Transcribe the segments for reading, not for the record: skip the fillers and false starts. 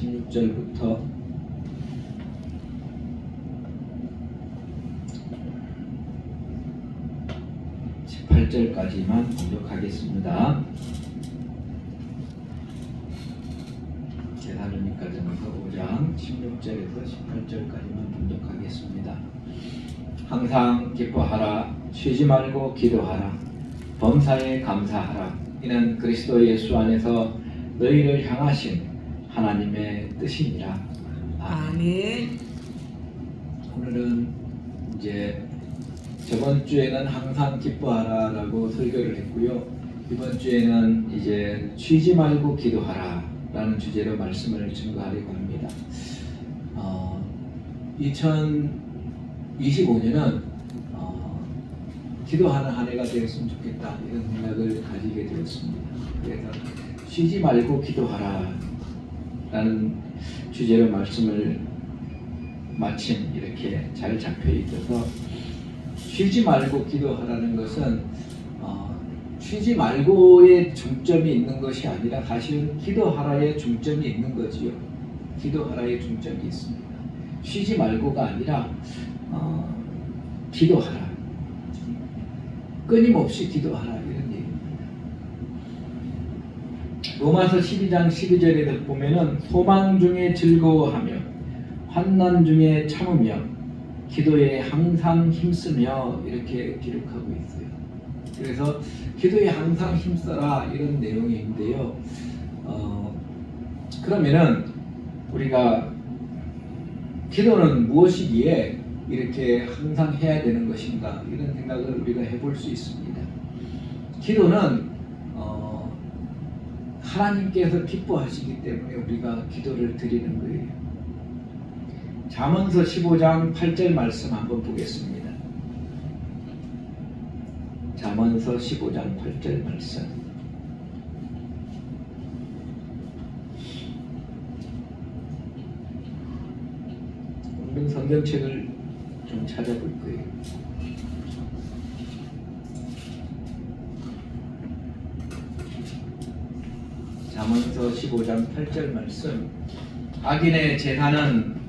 16절부터 18절까지만 공독하겠습니다. 데살로니가전서 5장 16절에서 18절까지만 공독하겠습니다. 항상 기뻐하라. 쉬지 말고 기도하라. 범사에 감사하라. 이는 그리스도 예수 안에서 너희를 향하신 하나님의 뜻이니라. 아멘. 오늘은 이제 저번 주에는 항상 기뻐하라라고 설교를 했고요. 이번 주에는 이제 쉬지 말고 기도하라라는 주제로 말씀을 증거하려고 합니다. 2025년은 기도하는 한 해가 되었으면 좋겠다 이런 생각을 가지게 되었습니다. 그래서 쉬지 말고 기도하라라는 주제로 말씀을 마침 이렇게 잘 잡혀 있어서 쉬지 말고 기도하라는 것은 쉬지 말고의 중점이 있는 것이 아니라 사실은 기도하라의 중점이 있는 거지요. 기도하라의 중점이 있습니다. 쉬지 말고가 아니라 기도하라. 끊임없이 기도하라 이런 얘기입니다. 로마서 12장 12절에 보면은 소망 중에 즐거워하며 환난 중에 참으며 기도에 항상 힘쓰며 이렇게 기록하고 있어요. 그래서 기도에 항상 힘써라 이런 내용인데요. 그러면은 우리가 기도는 무엇이기에 이렇게 항상 해야 되는 것인가 이런 생각을 우리가 해볼 수 있습니다. 기도는 하나님께서 기뻐하시기 때문에 우리가 기도를 드리는 거예요. 잠언서 15장 8절 말씀 한번 보겠습니다. 잠언서 15장 8절 말씀. 오늘은 성경책을 좀 찾아볼 거예요. 잠언서 15장 8절 말씀. 악인의 제사는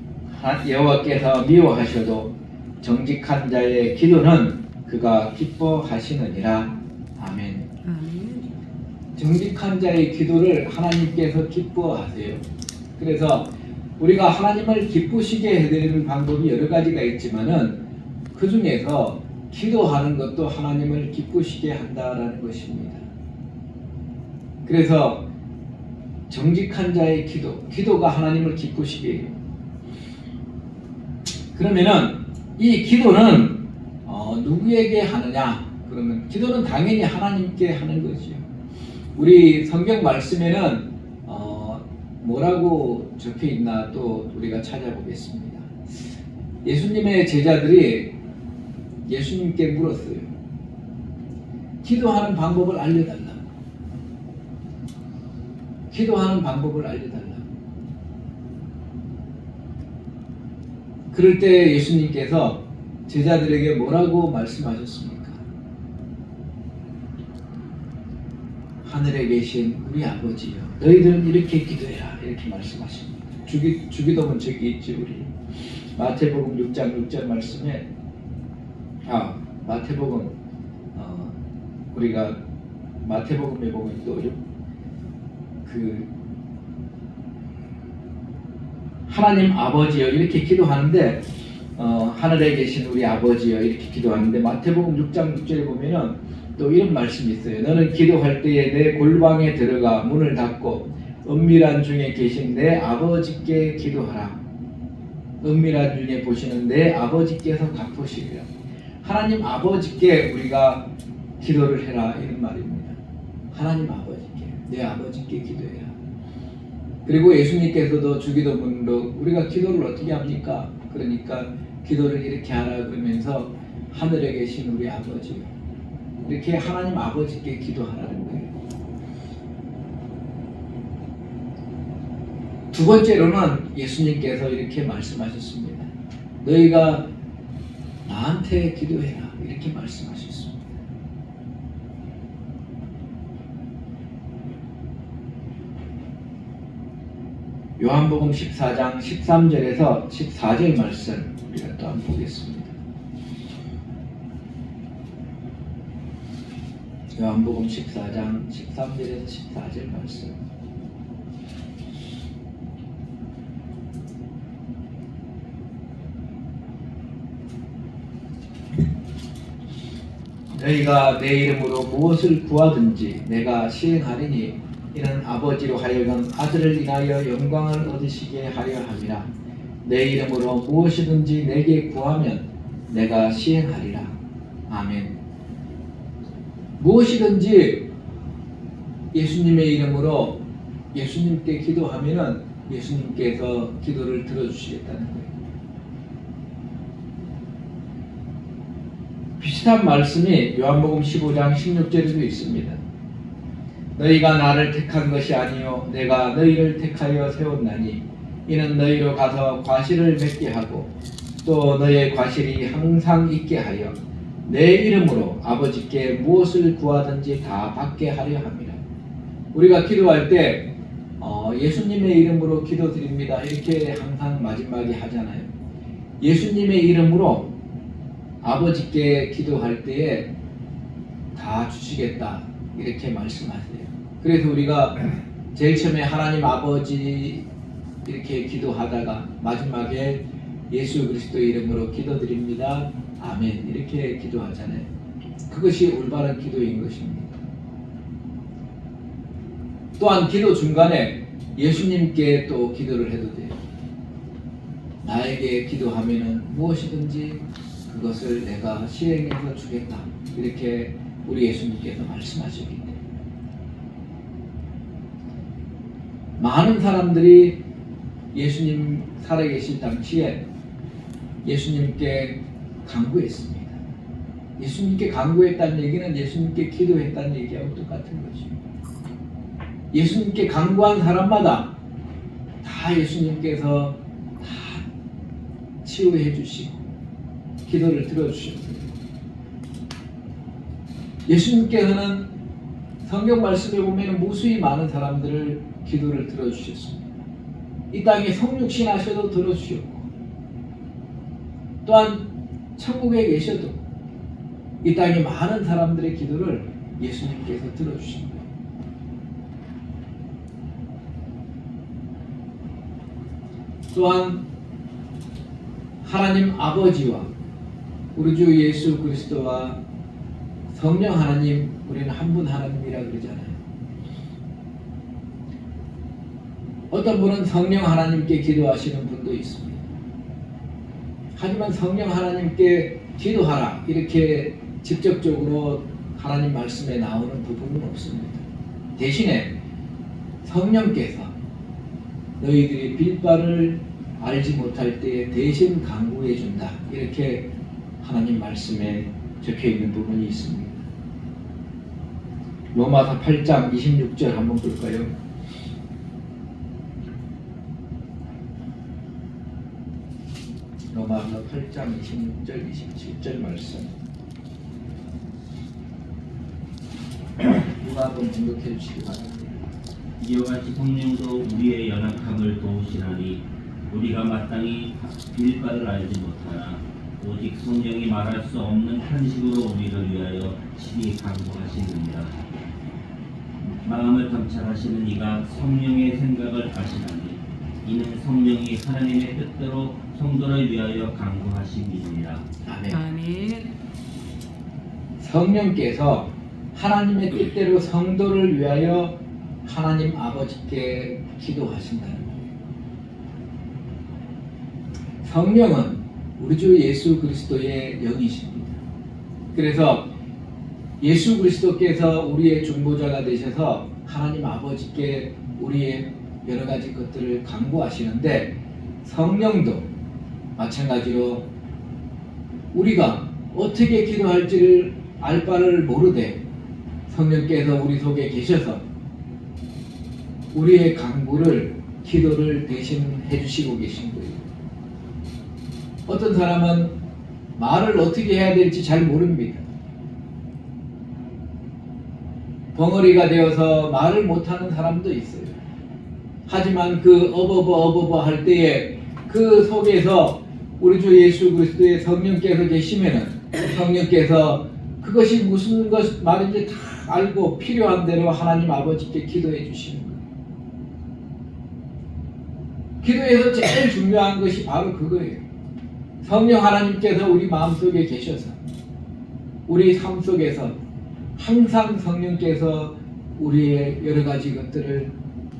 여호와께서 미워하셔도 정직한 자의 기도는 그가 기뻐하시느니라. 아멘. 정직한 자의 기도를 하나님께서 기뻐하세요. 그래서 우리가 하나님을 기쁘시게 해드리는 방법이 여러 가지가 있지만은 그 중에서 기도하는 것도 하나님을 기쁘시게 한다라는 것입니다. 그래서 정직한 자의 기도가 하나님을 기쁘시게 해요. 그러면은 이 기도는 누구에게 하느냐? 그러면 기도는 당연히 하나님께 하는 거지요. 우리 성경 말씀에는 뭐라고 적혀 있나 또 우리가 찾아보겠습니다. 예수님의 제자들이 예수님께 물었어요. 기도하는 방법을 알려달라고. 기도하는 방법을 알려달라고. 그럴 때 예수님께서 제자들에게 뭐라고 말씀하셨습니까? 하늘에 계신 우리 아버지여, 너희들은 이렇게 기도해라 이렇게 말씀하십니다. 주기도문 저기 있지 우리 마태복음 6장 6절 말씀에 마태복음 우리가 마태복음에 보면 또 하나님 아버지여 이렇게 기도하는데 하늘에 계신 우리 아버지여 이렇게 기도하는데 마태복음 6장 6절에 보면은 또 이런 말씀이 있어요. 너는 기도할 때에 내 골방에 들어가 문을 닫고 은밀한 중에 계신 내 아버지께 기도하라. 은밀한 중에 보시는 내 아버지께서 갚으시리라. 하나님 아버지께 우리가 기도를 해라 이런 말입니다. 하나님 아버지께, 내 아버지께 기도해라. 그리고 예수님께서도 주기도문으로 우리가 기도를 어떻게 합니까? 그러니까 기도를 이렇게 하라 그러면서 하늘에 계신 우리 아버지 이렇게 하나님 아버지께 기도하라는 거예요. 두 번째로는 예수님께서 이렇게 말씀하셨습니다. 너희가 나한테 기도해라 이렇게 말씀하셨습니다. 요한복음 14장 13절에서 14절 말씀 우리가 또 한번 보겠습니다. 요한복음 14장 13절에서 14절 말씀. 너희가 내 이름으로 무엇을 구하든지 내가 시행하리니 이는 아버지로 하여금 아들을 인하여 영광을 얻으시게 하려 함이라. 내 이름으로 무엇이든지 내게 구하면 내가 시행하리라. 아멘. 무엇이든지 예수님의 이름으로 예수님께 기도하면은 예수님께서 기도를 들어주시겠다는 거예요. 비슷한 말씀이 요한복음 15장 16절에도 있습니다. 너희가 나를 택한 것이 아니요 내가 너희를 택하여 세웠나니 이는 너희로 가서 과실을 맺게 하고 또 너희의 과실이 항상 있게 하여 내 이름으로 아버지께 무엇을 구하든지 다 받게 하려 합니다. 우리가 기도할 때 예수님의 이름으로 기도드립니다 이렇게 항상 마지막에 하잖아요. 예수님의 이름으로 아버지께 기도할 때에 다 주시겠다 이렇게 말씀하세요. 그래서 우리가 제일 처음에 하나님 아버지 이렇게 기도하다가 마지막에 예수 그리스도의 이름으로 기도드립니다 아멘 이렇게 기도하잖아요. 그것이 올바른 기도인 것입니다. 또한 기도 중간에 예수님께 또 기도를 해도 돼요. 나에게 기도하면은 무엇이든지 그것을 내가 시행해서 주겠다 이렇게 우리 예수님께서 말씀하셨기 때문에 많은 사람들이 예수님 살아계실 당시에 예수님께 간구했습니다. 예수님께 간구했다는 얘기는 예수님께 기도했다는 얘기하고 똑같은 거죠. 예수님께 간구한 사람마다 다 예수님께서 다 치유해 주시고 기도를 들어주셨어요. 예수님께서는 성경 말씀에 보면 무수히 많은 사람들을 기도를 들어주셨습니다. 이 땅에 성육신 하셔도 들어주셨고 또한 천국에 계셔도 이 땅에 많은 사람들의 기도를 예수님께서 들어주신 거예요. 또한 하나님 아버지와 우리 주 예수 그리스도와 성령 하나님 우리는 한 분 하나님이라 그러잖아요. 어떤 분은 성령 하나님께 기도하시는 분도 있습니다. 하지만 성령 하나님께 기도하라 이렇게 직접적으로 하나님 말씀에 나오는 부분은 없습니다. 대신에 성령께서 너희들이 빌 바를 알지 못할 때에 대신 간구해 준다 이렇게 하나님 말씀에 적혀 있는 부분이 있습니다. 로마서 8장 26절 한번 볼까요? 로마서 8장 26절 27절 말씀 누가 한번 공독해 주시기 바랍니다. 이와 같이 성령도 우리의 연약함을 도우시나니 우리가 마땅히 빌 바를 알지 못하나 오직 성령이 말할 수 없는 탄식으로 우리를 위하여 친히 간구하시느니라. 마음을 감찰하시는 이가 성령의 생각을 아시나니 이는 성령이 하나님의 뜻대로 성도를 위하여 간구하심이니라. 아멘. 아멘. 성령께서 하나님의 뜻대로 성도를 위하여 하나님 아버지께 기도하신다는 거예요. 성령은 우리 주 예수 그리스도의 영이십니다. 그래서 예수 그리스도께서 우리의 중보자가 되셔서 하나님 아버지께 우리의 여러 가지 것들을 간구하시는데 성령도 마찬가지로 우리가 어떻게 기도할지를 알 바를 모르되 성령께서 우리 속에 계셔서 우리의 간구를 기도를 대신 해주시고 계신 거예요. 어떤 사람은 말을 어떻게 해야 될지 잘 모릅니다. 벙어리가 되어서 말을 못하는 사람도 있어요. 하지만 그 어버버 할 때에 그 속에서 우리 주 예수 그리스도의 성령께서 계시면은 성령께서 그것이 무슨 것 말인지 다 알고 필요한 대로 하나님 아버지께 기도해 주시는 거예요. 기도에서 제일 중요한 것이 바로 그거예요. 성령 하나님께서 우리 마음속에 계셔서 우리 삶 속에서 항상 성령께서 우리의 여러 가지 것들을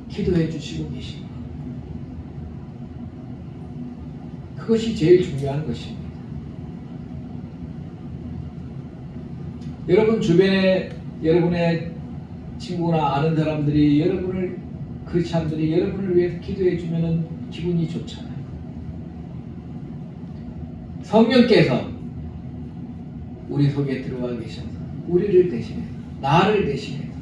기도해 주시고 계십니다. 그것이 제일 중요한 것입니다. 여러분 주변에 여러분의 친구나 아는 사람들이 여러분을 크리스찬들이 여러분을 위해서 기도해 주면은 기분이 좋잖아요. 성령께서 우리 속에 들어와 계셔서 우리를 대신해서 나를 대신해서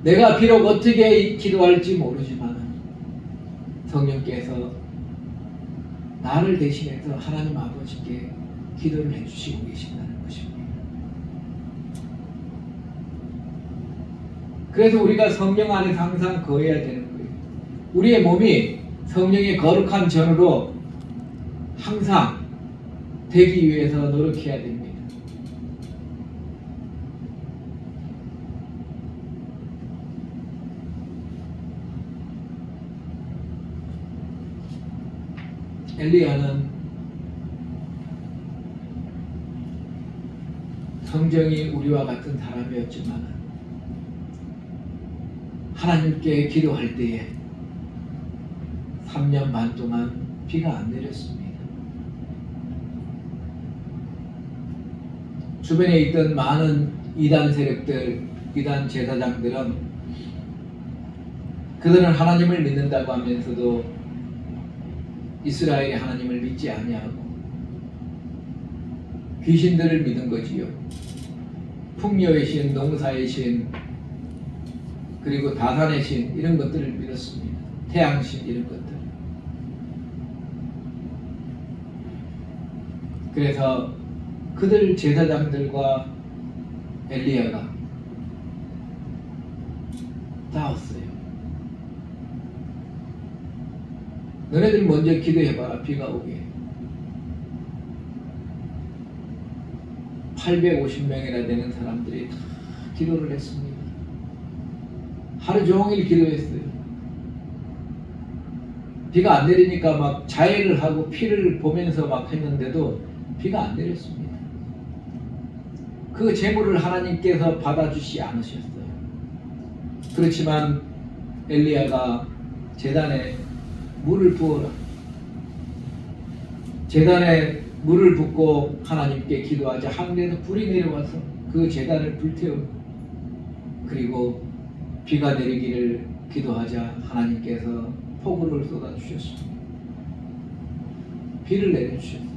내가 비록 어떻게 기도할지 모르지만 성령께서 나를 대신해서 하나님 아버지께 기도를 해주시고 계신다는 것입니다. 그래서 우리가 성령 안에서 항상 거해야 되는 거예요. 우리의 몸이 성령의 거룩한 전으로 항상 되기 위해서 노력해야 됩니다. 엘리야는 성정이 우리와 같은 사람이었지만 하나님께 기도할 때에 3년 반 동안 비가 안 내렸습니다. 주변에 있던 많은 이단 세력들, 이단 제사장들은 그들은 하나님을 믿는다고 하면서도 이스라엘의 하나님을 믿지 아니하고 귀신들을 믿은 거지요. 풍요의 신, 농사의 신, 그리고 다산의 신 이런 것들을 믿었습니다. 태양신 이런 것들. 그래서 그들 제사장들과 엘리야가 싸웠어요. 너네들 먼저 기도해봐라 비가 오게. 850명이나 되는 사람들이 다 기도를 했습니다. 하루 종일 기도했어요. 비가 안 내리니까 막 자해를 하고 피를 보면서 막 했는데도 비가 안 내렸습니다. 그 제물을 하나님께서 받아주시 않으셨어요. 그렇지만 엘리야가 제단에 물을 부어라. 제단에 물을 붓고 하나님께 기도하자 하늘에서 불이 내려와서 그 제단을 불태우고 그리고 비가 내리기를 기도하자 하나님께서 폭우를 쏟아주셨습니다. 비를 내려주셨어요.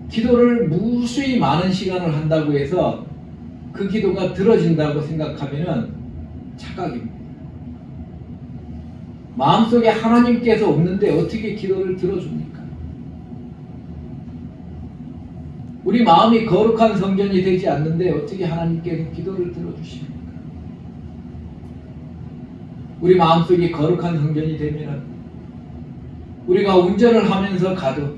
기도를 무수히 많은 시간을 한다고 해서 그 기도가 들어진다고 생각하면 착각입니다. 마음속에 하나님께서 없는데 어떻게 기도를 들어줍니까? 우리 마음이 거룩한 성전이 되지 않는데 어떻게 하나님께서 기도를 들어주십니까? 우리 마음속이 거룩한 성전이 되면 우리가 운전을 하면서 가도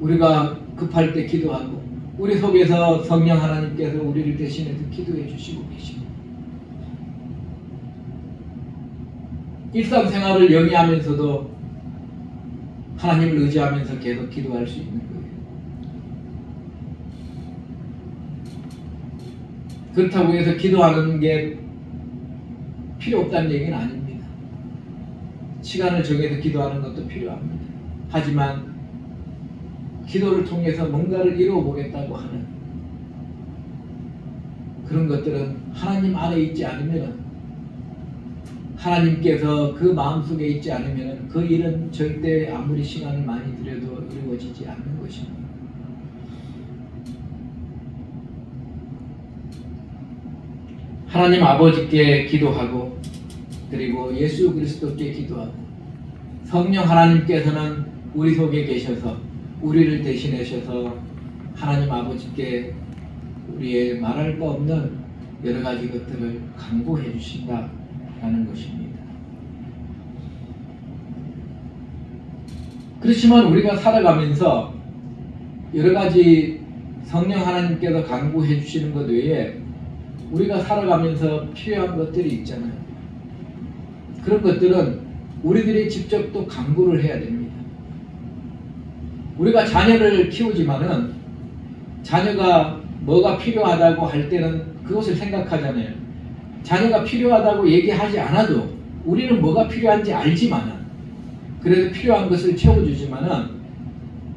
우리가 급할 때 기도하고 우리 속에서 성령 하나님께서 우리를 대신해서 기도해 주시고 계십니다. 일상생활을 영위하면서도 하나님을 의지하면서 계속 기도할 수 있는 거예요. 그렇다고 해서 기도하는 게 필요 없다는 얘기는 아닙니다. 시간을 정해서 기도하는 것도 필요합니다. 하지만 기도를 통해서 뭔가를 이루어 보겠다고 하는 그런 것들은 하나님 안에 있지 않으면 하나님께서 그 마음속에 있지 않으면 그 일은 절대 아무리 시간을 많이 들여도 이루어지지 않는 것입니다. 하나님 아버지께 기도하고 그리고 예수 그리스도께 기도하고 성령 하나님께서는 우리 속에 계셔서 우리를 대신하셔서 하나님 아버지께 우리의 말할 거 없는 여러 가지 것들을 강구해 주신다라는 것입니다. 그렇지만 우리가 살아가면서 여러 가지 성령 하나님께서 강구해 주시는 것 외에 우리가 살아가면서 필요한 것들이 있잖아요. 그런 것들은 우리들이 직접 또 강구를 해야 됩니다. 우리가 자녀를 키우지만은 자녀가 뭐가 필요하다고 할 때는 그것을 생각하잖아요. 자녀가 필요하다고 얘기하지 않아도 우리는 뭐가 필요한지 알지만은, 그래서 필요한 것을 채워주지만은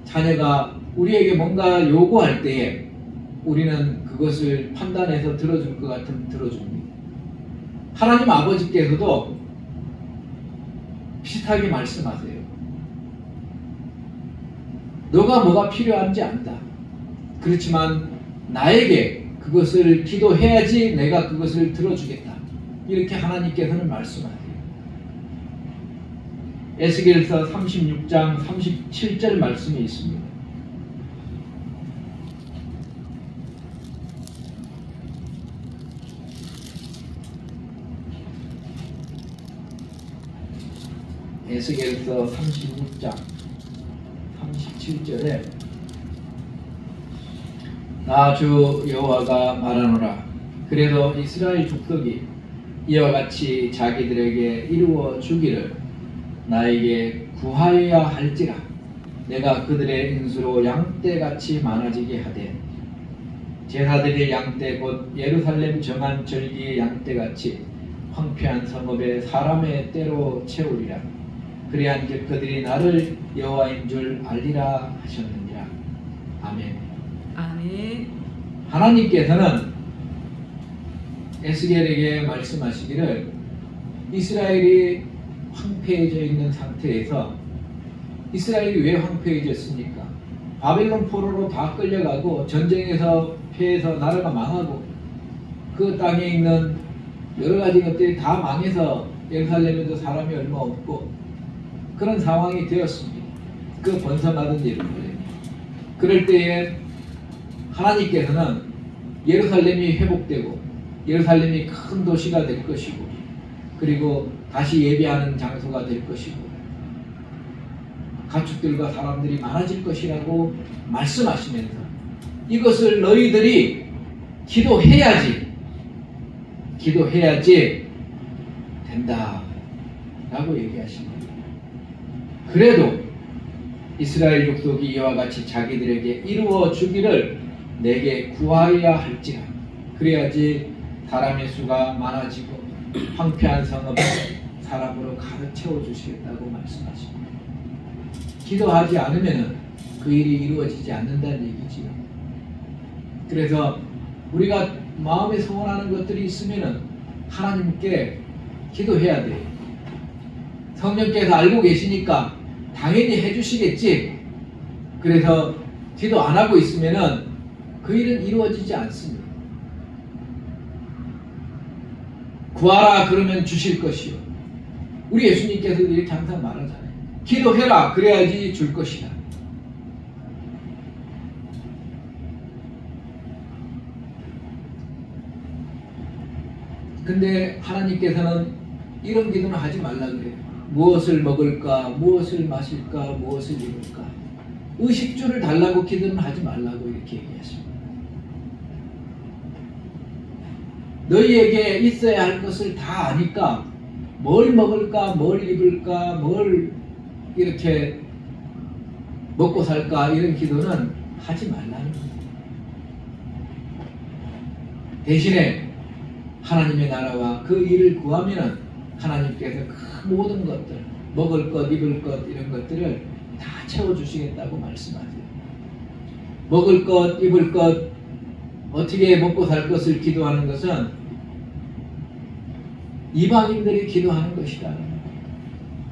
자녀가 우리에게 뭔가 요구할 때에 우리는 그것을 판단해서 들어줄 것 같으면 들어줍니다. 하나님 아버지께서도 비슷하게 말씀하세요. 너가 뭐가 필요한지 안다. 그렇지만 나에게 그것을 기도해야지 내가 그것을 들어주겠다. 이렇게 하나님께서는 말씀하세요. 에스겔서 36장 37절 말씀이 있습니다. 에스겔서 36장 37절에 나 주 여호와가 말하노라. 그래도 이스라엘 족속이 이와 같이 자기들에게 이루어 주기를 나에게 구하여야 할지라. 내가 그들의 인수로 양떼같이 많아지게 하되 제사드릴 양떼 곧 예루살렘 정한 절기의 양떼같이 황폐한 성읍에 사람의 때로 채우리라. 그리한즉 그들이 나를 여호와인 줄 알리라 하셨느니라. 아멘. 아멘. 하나님께서는 에스겔에게 말씀하시기를 이스라엘이 황폐해져 있는 상태에서, 이스라엘이 왜 황폐해졌습니까? 바벨론 포로로 다 끌려가고 전쟁에서 패해서 나라가 망하고 그 땅에 있는 여러 가지 것들이 다 망해서 예루살렘에도 사람이 얼마 없고 그런 상황이 되었습니다. 그 번성하던 예루살렘. 그럴 때에 하나님께서는 예루살렘이 회복되고 예루살렘이 큰 도시가 될 것이고 그리고 다시 예배하는 장소가 될 것이고 가축들과 사람들이 많아질 것이라고 말씀하시면서 이것을 너희들이 기도해야지 된다 라고 얘기하십니다. 그래도 이스라엘 족속이 이와 같이 자기들에게 이루어 주기를 내게 구하여야 할지라. 그래야지 사람의 수가 많아지고 황폐한 성읍을 사람으로 가득 채워주시겠다고 말씀하십니다. 기도하지 않으면 그 일이 이루어지지 않는다는 얘기지요. 그래서 우리가 마음에 소원하는 것들이 있으면 하나님께 기도해야 돼요. 성령께서 알고 계시니까 당연히 해주시겠지. 그래서 기도 안 하고 있으면 그 일은 이루어지지 않습니다. 구하라 그러면 주실 것이요. 우리 예수님께서도 이렇게 항상 말하잖아요. 기도해라 그래야지 줄 것이다. 근데 하나님께서는 이런 기도는 하지 말라 그래요. 무엇을 먹을까, 무엇을 마실까, 무엇을 입을까. 의식주를 달라고 기도는 하지 말라고 이렇게 얘기하십니다. 너희에게 있어야 할 것을 다 아니까 뭘 먹을까, 뭘 입을까, 뭘 이렇게 먹고 살까 이런 기도는 하지 말라는 거예요. 대신에 하나님의 나라와 그 일을 구하면은 하나님께서 그 모든 것들, 먹을 것, 입을 것 이런 것들을 다 채워주시겠다고 말씀하세요. 먹을 것, 입을 것, 어떻게 먹고 살 것을 기도하는 것은 이방인들이 기도하는 것이다.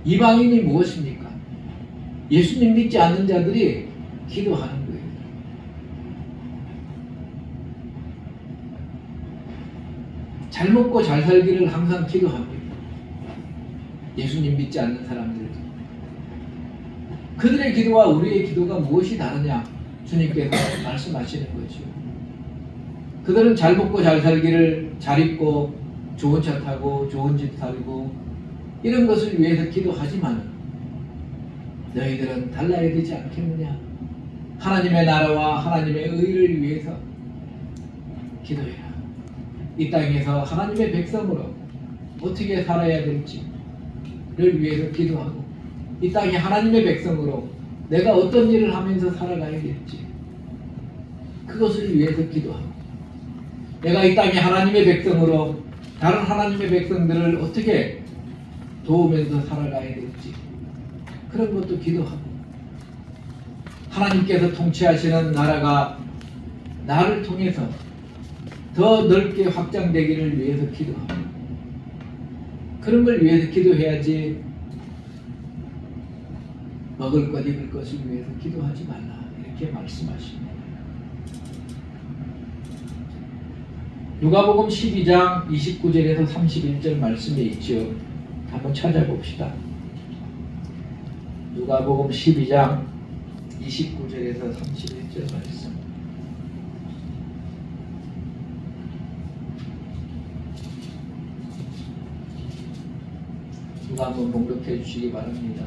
이방인이 무엇입니까? 예수님 믿지 않는 자들이 기도하는 거예요. 잘 먹고 잘 살기를 항상 기도합니다. 예수님 믿지 않는 사람들도. 그들의 기도와 우리의 기도가 무엇이 다르냐? 주님께서 말씀하시는 거죠. 그들은 잘 먹고 잘 살기를, 잘 입고 좋은 차 타고 좋은 집 살고 이런 것을 위해서 기도하지만 너희들은 달라야 되지 않겠느냐? 하나님의 나라와 하나님의 의를 위해서 기도해라. 이 땅에서 하나님의 백성으로 어떻게 살아야 될지를 위해서 기도하고, 이 땅에 하나님의 백성으로 내가 어떤 일을 하면서 살아가야 될지 그것을 위해서 기도하고, 내가 이 땅에 하나님의 백성으로 다른 하나님의 백성들을 어떻게 도우면서 살아가야 될지 그런 것도 기도하고, 하나님께서 통치하시는 나라가 나를 통해서 더 넓게 확장되기를 위해서 기도하고, 그런 걸 위해서 기도해야지 먹을 것 입을 것을 위해서 기도하지 말라 이렇게 말씀하십니다. 누가복음 12장 29절에서 31절 말씀에 있지요. 한번 찾아봅시다. 누가복음 12장 29절에서 31절 말씀. 누가 한번 봉독해 주시기 바랍니다.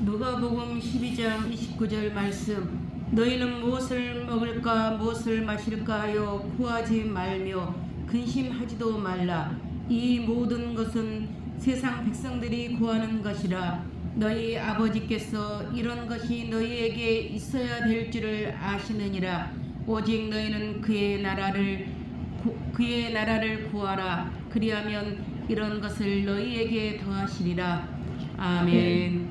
누가복음 12장 29절 말씀. 너희는 무엇을 먹을까 무엇을 마실까 하여 구하지 말며 근심하지도 말라. 이 모든 것은 세상 백성들이 구하는 것이라. 너희 아버지께서 이런 것이 너희에게 있어야 될 줄을 아시느니라. 오직 너희는 그의 나라를 구하라. 그리하면 이런 것을 너희에게 더하시리라. 아멘.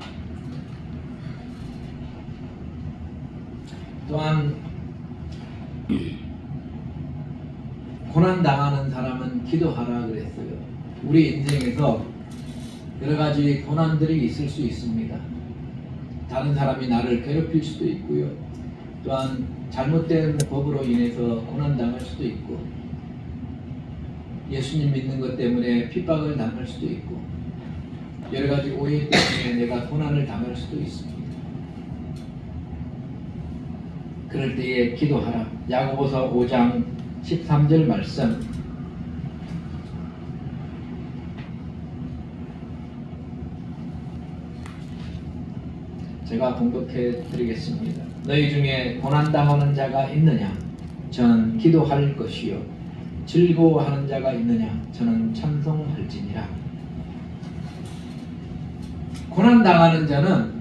또한 고난 당하는 사람은 기도하라 그랬어요. 우리 인생에서 여러 가지 고난들이 있을 수 있습니다. 다른 사람이 나를 괴롭힐 수도 있고요. 또한 잘못된 법으로 인해서 고난 당할 수도 있고, 예수님 믿는 것 때문에 핍박을 당할 수도 있고, 여러 가지 오해 때문에 내가 고난을 당할 수도 있습니다. 그럴 때에 기도하라. 야고보서 5장 13절 말씀. 제가 봉독해 드리겠습니다. 너희 중에 고난당하는 자가 있느냐? 저는 기도할 것이요. 즐거워하는 자가 있느냐? 저는 찬송할지니라. 고난당하는 자는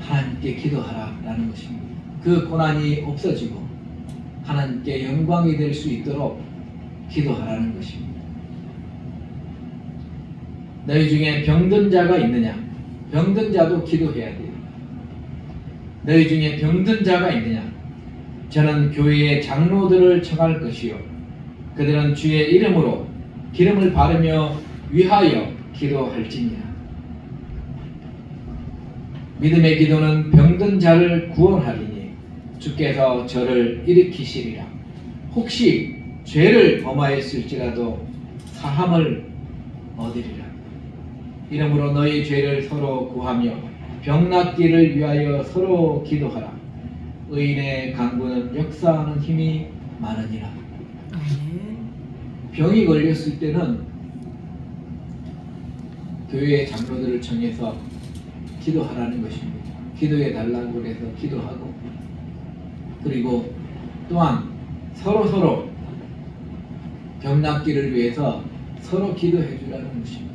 하나님께 기도하라 라는 것입니다. 그 고난이 없어지고 하나님께 영광이 될 수 있도록 기도하라는 것입니다. 너희 중에 병든 자가 있느냐? 병든 자도 기도해야 돼요. 너희 중에 병든 자가 있느냐? 저는 교회의 장로들을 청할 것이요. 그들은 주의 이름으로 기름을 바르며 위하여 기도할지니라. 믿음의 기도는 병든 자를 구원하리니 주께서 저를 일으키시리라. 혹시 죄를 범하였을지라도 사함을 얻으리라. 이러므로 너희 죄를 서로 구하며 병 낫기를 위하여 서로 기도하라. 의인의 간구는 역사하는 힘이 많으니라. 병이 걸렸을 때는 교회의 장로들을 청해서 기도하라는 것입니다. 기도해 달라고 해서 기도하고, 그리고 또한 서로 병 낫기를 위해서 서로 기도해 주라는 것입니다.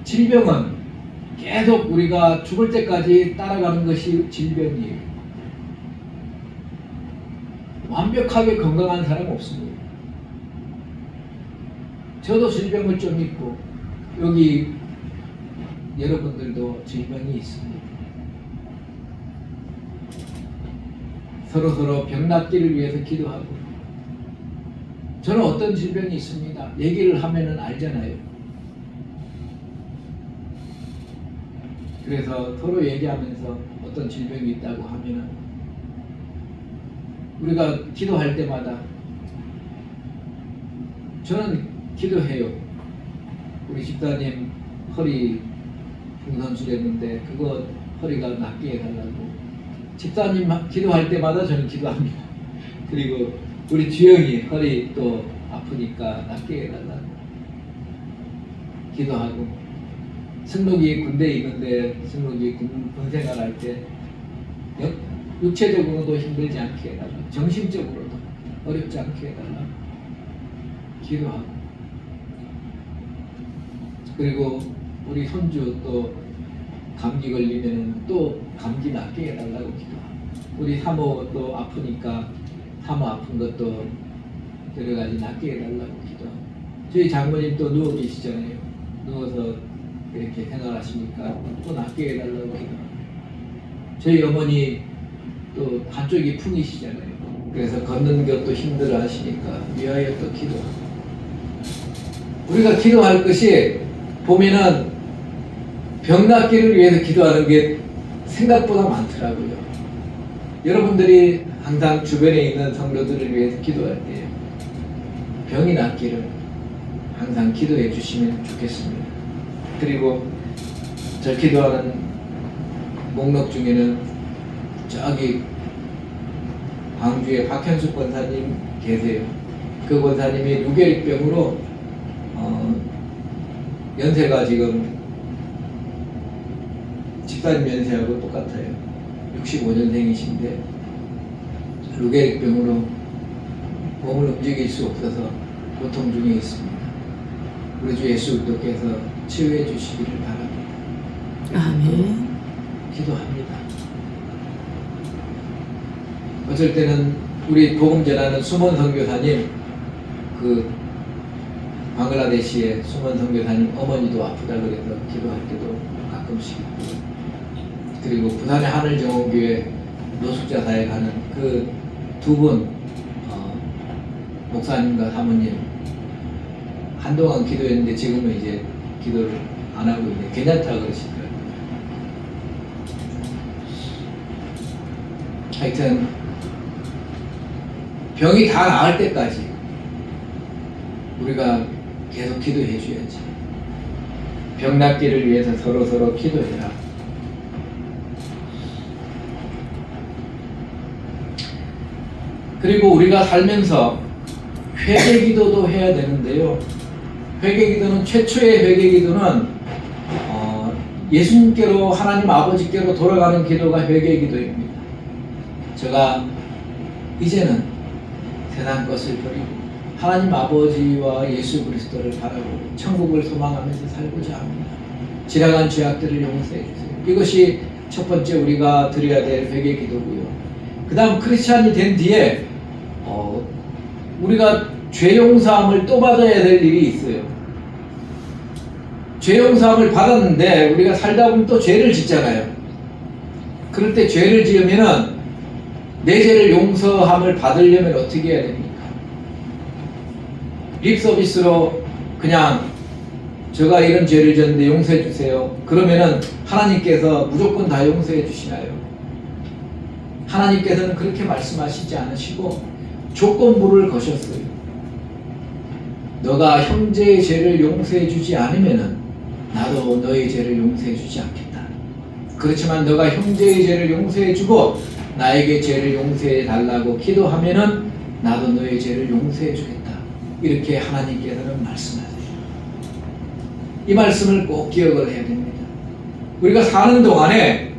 질병은 계속 우리가 죽을 때까지 따라가는 것이 질병이에요. 완벽하게 건강한 사람 없습니다. 저도 질병을 좀 있고 여기 여러분들도 질병이 있습니다. 서로 병 낫기를 위해서 기도하고, 저는 어떤 질병이 있습니다. 얘기를 하면은 알잖아요. 그래서 서로 얘기하면서 어떤 질병이 있다고 하면은 우리가 기도할 때마다 저는 기도해요. 우리 집사님 허리 풍선수랬는데 그거 허리가 낫게 해달라고 집사님 기도할 때마다 저는 기도합니다. 그리고 우리 주영이 허리 또 아프니까 낫게 해달라고 기도하고, 승록이 군대에 있는데 승록이 군 생활할 때 육체적으로도 힘들지 않게 해달라고, 정신적으로도 어렵지 않게 해달라고 기도하고, 그리고 우리 손주 또 감기 걸리면 또 감기 낫게 해달라고 기도하고, 우리 사모 또 아프니까 사모 아픈 것도 여러 가지 낫게 해달라고 기도하고, 저희 장모님 또 누워 계시잖아요. 누워서 이렇게 생활하시니까 또 낫게 해달라고 기도하고, 저희 어머니 또 한쪽이 풍이시잖아요. 그래서 걷는 것도 힘들어 하시니까 위하여 또 기도하고, 우리가 기도할 것이 보면은 병 낫기를 위해서 기도하는 게 생각보다 많더라고요. 여러분들이 항상 주변에 있는 성도들을 위해서 기도할 때 병이 낫기를 항상 기도해 주시면 좋겠습니다. 그리고 저 기도하는 목록 중에는 저기 광주에 박현숙 권사님 계세요. 그 권사님이 루게릭병으로 연세가 지금 집사님 연세하고 똑같아요. 65년생이신데 루게릭병으로 몸을 움직일 수 없어서 고통 중에 있습니다. 우리 주 예수 그리스도께서 치유해 주시기를 바랍니다. 아멘. 기도합니다. 어쩔 때는 우리 복음 전하는 수몬 선교사님, 그 방글라데시의 수몬 선교사님 어머니도 아프다 그래서 기도할 때도 가끔씩 있고, 그리고 부산의 하늘정원교회 노숙자사에 가는 그 두 분 목사님과 사모님 한동안 기도했는데 지금은 이제 기도를 안 하고 있는데 괜찮다 그러시더라고요. 하여튼 병이 다 나을 때까지 우리가 계속 기도해 줘야지. 병 낫기를 위해서 서로 기도해라. 그리고 우리가 살면서 회개 기도도 해야 되는데요. 회개 기도는, 최초의 회개 기도는 예수님께로, 하나님 아버지께로 돌아가는 기도가 회개 기도입니다. 제가 이제는 세상 것을 버리고 하나님 아버지와 예수 그리스도를 바라보고 천국을 소망하면서 살고자 합니다. 지나간 죄악들을 용서해 주세요. 이것이 첫 번째 우리가 드려야 될 회개 기도고요. 그 다음 크리스찬이 된 뒤에 우리가 죄 용서함을 또 받아야 될 일이 있어요. 죄 용서함을 받았는데 우리가 살다 보면 또 죄를 짓잖아요. 그럴 때 죄를 지으면은 내 죄를 용서함을 받으려면 어떻게 해야 됩니까? 립 서비스로 그냥 제가 이런 죄를 지었는데 용서해 주세요. 그러면은 하나님께서 무조건 다 용서해 주시나요? 하나님께서는 그렇게 말씀하시지 않으시고 조건부를 거셨어요. 너가 형제의 죄를 용서해 주지 않으면은 나도 너의 죄를 용서해 주지 않겠다. 그렇지만 너가 형제의 죄를 용서해 주고 나에게 죄를 용서해 달라고 기도하면은 나도 너의 죄를 용서해 주겠다. 이렇게 하나님께서는 말씀하세요. 이 말씀을 꼭 기억을 해야 됩니다. 우리가 사는 동안에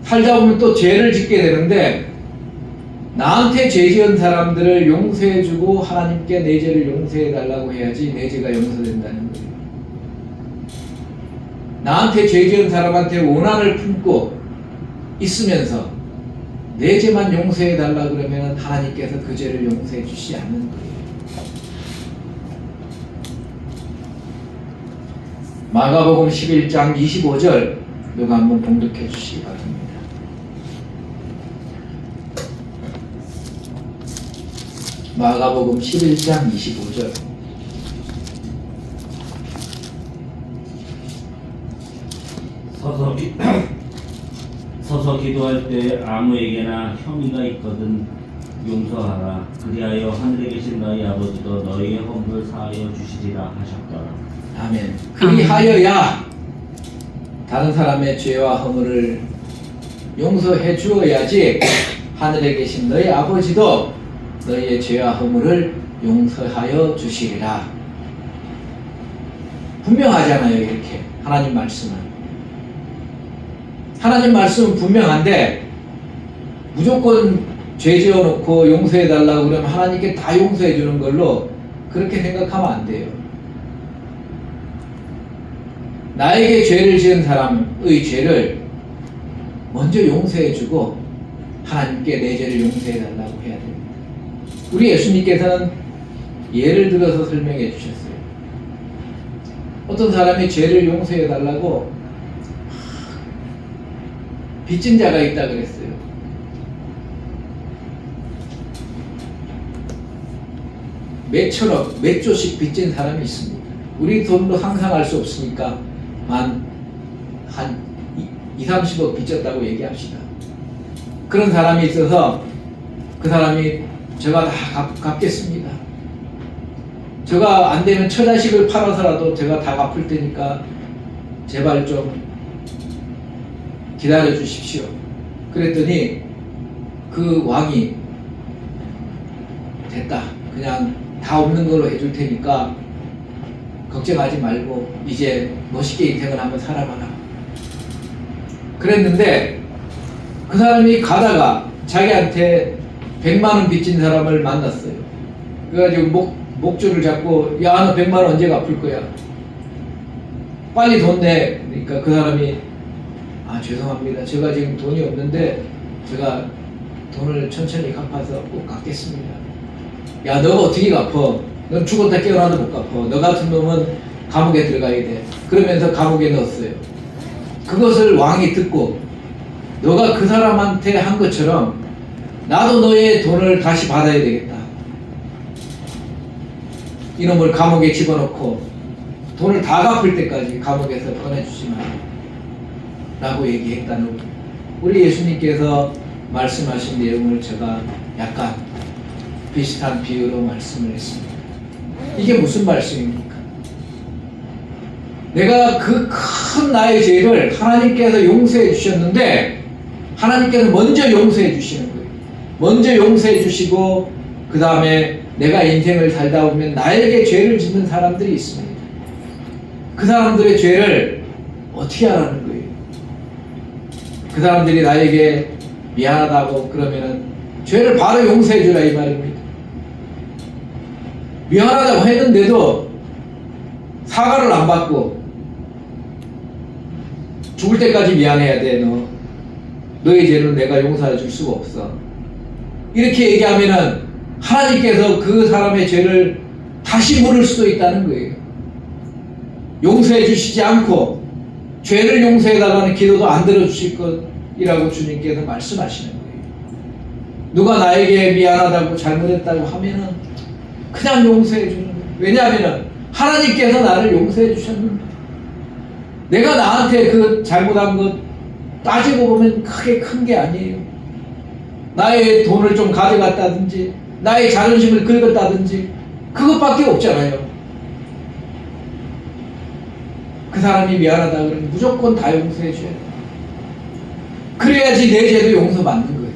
살다 보면 또 죄를 짓게 되는데 나한테 죄 지은 사람들을 용서해 주고 하나님께 내 죄를 용서해 달라고 해야지 내 죄가 용서된다는 거예요. 나한테 죄 지은 사람한테 원한을 품고 있으면서 내 죄만 용서해 달라 그러면 하나님께서 그 죄를 용서해 주시지 않는 거예요. 마가복음 11장 25절 누가 한번 봉독해 주시기 바랍니다. 마가복음 11장 25절. 서서 기도할 때 아무에게나 혐의가 있거든 용서하라. 그리하여 하늘에 계신 너희 아버지도 너희의 허물을 사하여 주시리라 하셨더라. 아멘. 그리하여야 다른 사람의 죄와 허물을 용서해 주어야지 하늘에 계신 너희 아버지도 너희의 죄와 허물을 용서하여 주시리라. 분명하잖아요. 이렇게 하나님 말씀은. 하나님 말씀은 분명한데 무조건 죄 지어놓고 용서해달라고 그러면 하나님께 다 용서해 주는 걸로 그렇게 생각하면 안 돼요. 나에게 죄를 지은 사람의 죄를 먼저 용서해 주고 하나님께 내 죄를 용서해 달라고 해야 됩니다. 우리 예수님께서는 예를 들어서 설명해 주셨어요. 어떤 사람이 죄를 용서해 달라고 빚진 자가 있다 그랬어요. 몇 천억, 몇 조씩 빚진 사람이 있습니다. 우리 돈으로 상상할 수 없으니까 한 2, 30억 빚졌다고 얘기합시다. 그런 사람이 있어서 그 사람이 제가 다 갚겠습니다. 제가 안 되면 처자식을 팔아서라도 제가 다 갚을 테니까 제발 좀 기다려 주십시오. 그랬더니 그 왕이 됐다. 그냥 다 없는 걸로 해줄 테니까 걱정하지 말고 이제 멋있게 인생을 한번 살아봐라. 그랬는데 그 사람이 가다가 자기한테 100만 원 빚진 사람을 만났어요. 그래가지고 목줄을 잡고 야, 너 100만 원 언제 갚을 거야? 빨리 돈 내. 그러니까 그 사람이 아, 죄송합니다. 제가 지금 돈이 없는데 제가 돈을 천천히 갚아서 꼭 갚겠습니다. 야, 너가 어떻게 갚어? 넌 죽었다 깨어나도 못 갚어. 너 같은 놈은 감옥에 들어가야 돼. 그러면서 감옥에 넣었어요. 그것을 왕이 듣고 너가 그 사람한테 한 것처럼 나도 너의 돈을 다시 받아야 되겠다. 이놈을 감옥에 집어넣고 돈을 다 갚을 때까지 감옥에서 꺼내주지 마라 라고 얘기했다는 거예요. 우리 예수님께서 말씀하신 내용을 제가 약간 비슷한 비유로 말씀을 했습니다. 이게 무슨 말씀입니까? 내가 그 큰 나의 죄를 하나님께서 용서해 주셨는데 하나님께서 먼저 용서해 주시는 거예요. 먼저 용서해 주시고 그 다음에 내가 인생을 살다 보면 나에게 죄를 짓는 사람들이 있습니다. 그 사람들의 죄를 어떻게 하라는 거예요? 그 사람들이 나에게 미안하다고 그러면은 죄를 바로 용서해 주라 이 말입니다. 미안하다고 했는데도 사과를 안 받고 죽을 때까지 미안해야 돼. 너의 죄는 내가 용서해 줄 수가 없어. 이렇게 얘기하면은 하나님께서 그 사람의 죄를 다시 물을 수도 있다는 거예요. 용서해 주시지 않고 죄를 용서해 달라는 기도도 안 들어주실 것이라고 주님께서 말씀하시는 거예요. 누가 나에게 미안하다고 잘못했다고 하면은 그냥 용서해 주는 거예요. 왜냐하면 하나님께서 나를 용서해 주셨는데 내가 나한테 그 잘못한 것 따지고 보면 크게 큰 게 아니에요. 나의 돈을 좀 가져갔다든지 나의 자존심을 긁었다든지 그것밖에 없잖아요. 그 사람이 미안하다 그러면 무조건 다 용서해 줘야 돼. 그래야지 내 죄도 용서받는 거예요.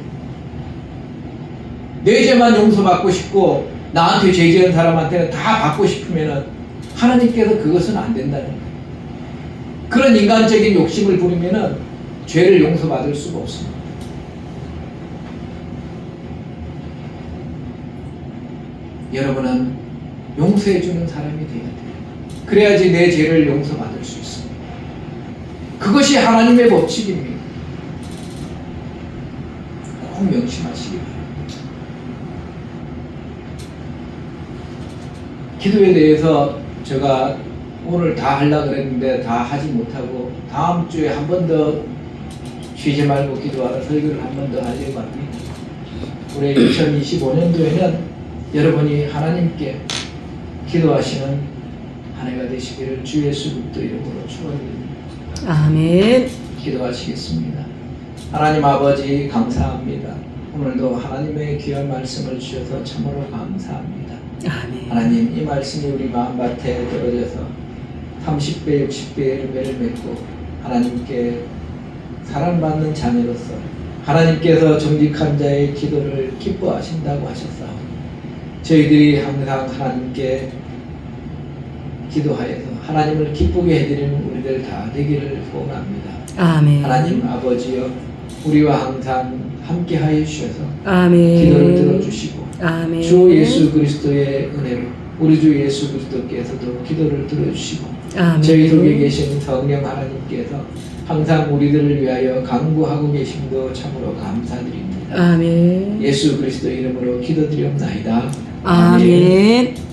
내 죄만 용서받고 싶고 나한테 죄 지은 사람한테는 다 받고 싶으면 하나님께서 그것은 안 된다는 거예요. 그런 인간적인 욕심을 부리면 죄를 용서받을 수가 없습니다. 여러분은 용서해주는 사람이 되어야 돼요. 그래야지 내 죄를 용서받을 수 있습니다. 그것이 하나님의 법칙입니다. 꼭 명심하시기 바랍니다. 기도에 대해서 제가 오늘 다 하려고 그랬는데 다 하지 못하고 다음 주에 한 번 더 쉬지 말고 기도하러 설교를 한 번 더 하려고 합니다. 올해 2025년도에는 여러분이 하나님께 기도하시는 한 해가 되시기를 주 예수 그리스도 이름으로 축원드립니다. 아멘. 기도하시겠습니다. 하나님 아버지 감사합니다. 오늘도 하나님의 귀한 말씀을 주셔서 참으로 감사합니다. 아멘. 하나님 이 말씀이 우리 마음밭에 떨어져서 30배, 60배의 열매를 맺고 하나님께 사랑받는 자녀로서 하나님께서 정직한 자의 기도를 기뻐하신다고 하셨사오니 저희들이 항상 하나님께 기도하여서 하나님을 기쁘게 해드리는 우리들 다 되기를 소원합니다. 아멘. 하나님 아버지여 우리와 항상 함께하여 주셔서 아멘. 기도를 들어주시고 아멘. 주 예수 그리스도의 은혜로 우리 주 예수 그리스도께서도 기도를 들어주시고 아멘. 저희 속에 계신 성령 하나님께서 항상 우리들을 위하여 강구하고 계심도 참으로 감사드립니다. 아멘. 예수 그리스도 이름으로 기도드리옵나이다. 아멘.